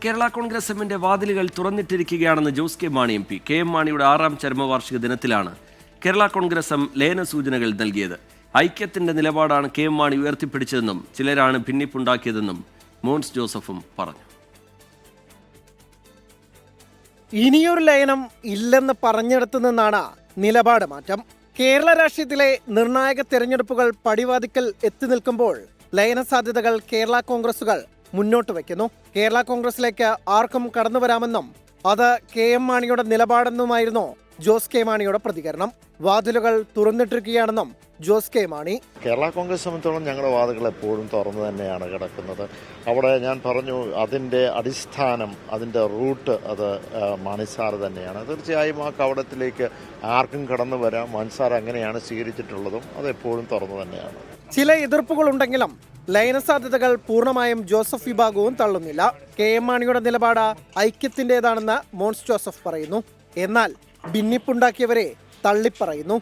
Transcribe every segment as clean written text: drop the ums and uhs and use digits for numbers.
കേരള കോൺഗ്രസ് എമ്മിന്റെ വാതിലുകൾ തുറന്നിട്ടിരിക്കുകയാണെന്ന് Jose K Mani MP. K M മാണിയുടെ 6ാം ചരമവാർഷിക ദിനത്തിലാണ് കേരള കോൺഗ്രസ് എം ലയന സൂചനകൾ നൽകിയത്. ഐക്യത്തിന്റെ നിലപാടാണ് കെ എം മാണി ഉയർത്തിപ്പിടിച്ചതെന്നും ചിലരാണ് ഭിന്നിപ്പുണ്ടാക്കിയതെന്നും മോൻസ് ജോസഫും പറഞ്ഞു. ഇനിയൊരു ലയനം ഇല്ലെന്ന് പറഞ്ഞിടത്തു നിന്നാണ് നിലപാട് മാറ്റം. കേരള രാഷ്ട്രീയത്തിലെ നിർണായക തെരഞ്ഞെടുപ്പുകൾ പടിവാതിക്കൽ എത്തി നിൽക്കുമ്പോൾ ലയന സാധ്യതകൾ കേരള കോൺഗ്രസുകൾ മുന്നോട്ട് വയ്ക്കുന്നു. കേരള കോൺഗ്രസിലേക്ക് ആർക്കും കടന്നു വരാമെന്നും അത് കെ എം മാണിയുടെ നിലപാടെന്നുമായിരുന്നു ജോസ് കെ മാണിയുടെ പ്രതികരണം. വാതിലുകൾ തുറന്നിട്ടിരിക്കുകയാണെന്നും ജോസ് കെ മാണി. കേരള കോൺഗ്രസ് സംബന്ധിച്ചോളം ഞങ്ങളുടെ വാതിലുകൾ എപ്പോഴും തുറന്നു തന്നെയാണ് കിടക്കുന്നത്. അവിടെ ഞാൻ പറഞ്ഞു, അതിൻ്റെ അടിസ്ഥാനം, അതിൻ്റെ റൂട്ട് അത് മാണിസാർ തന്നെയാണ്. തീർച്ചയായും ആ കവടത്തിലേക്ക് ആർക്കും കടന്നു വരാം. മാണിസാർ അങ്ങനെയാണ് സ്വീകരിച്ചിട്ടുള്ളതും അത് എപ്പോഴും തുറന്നു തന്നെയാണ്. ചില എതിർപ്പുകളുണ്ടെങ്കിലും ലയന സാധ്യതകൾ പൂർണ്ണമായും ജോസഫ് വിഭാഗവും തള്ളുന്നില്ല. കെ എം മാണിയുടെ നിലപാട് ഐക്യത്തിൻ്റെതാണെന്ന് മോൻസ് ജോസഫ് പറയുന്നു. എന്നാൽ ഭിന്നിപ്പുണ്ടാക്കിയവരെ തള്ളിപ്പറയുന്നു.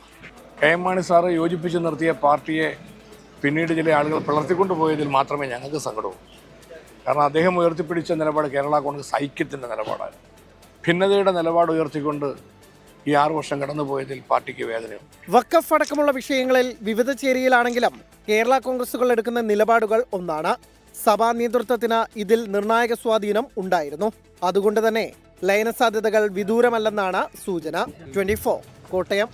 കെ എം മാണി സാറ് യോജിപ്പിച്ച് നിർത്തിയ പാർട്ടിയെ പിന്നീട് ചില ആളുകൾ പിളർത്തിക്കൊണ്ടുപോയതിൽ മാത്രമേ ഞങ്ങൾക്ക് സങ്കടവും. കാരണം അദ്ദേഹം ഉയർത്തിപ്പിടിച്ച നിലപാട് കേരള കോൺഗ്രസ് ഐക്യത്തിൻ്റെ നിലപാടാണ്. ഭിന്നതയുടെ നിലപാട് ഉയർത്തിക്കൊണ്ട് ഈ 6 വർഷം കടന്നുപോയതിൽ പാർട്ടിക്ക് വേദനയും. വഖഫ് അടക്കമുള്ള വിഷയങ്ങളിൽ വിവിധ ചേരിയിലാണെങ്കിലും കേരള കോൺഗ്രസുകൾ എടുക്കുന്ന നിലപാടുകൾ ഒന്നാണ്. സഭാ നേതൃത്വത്തിന് ഇതിൽ നിർണായക സ്വാധീനം ഉണ്ടായിരുന്നു. അതുകൊണ്ട് തന്നെ ലയന സാധ്യതകൾ വിദൂരമല്ലെന്നാണ് സൂചന. 24 കോട്ടയം.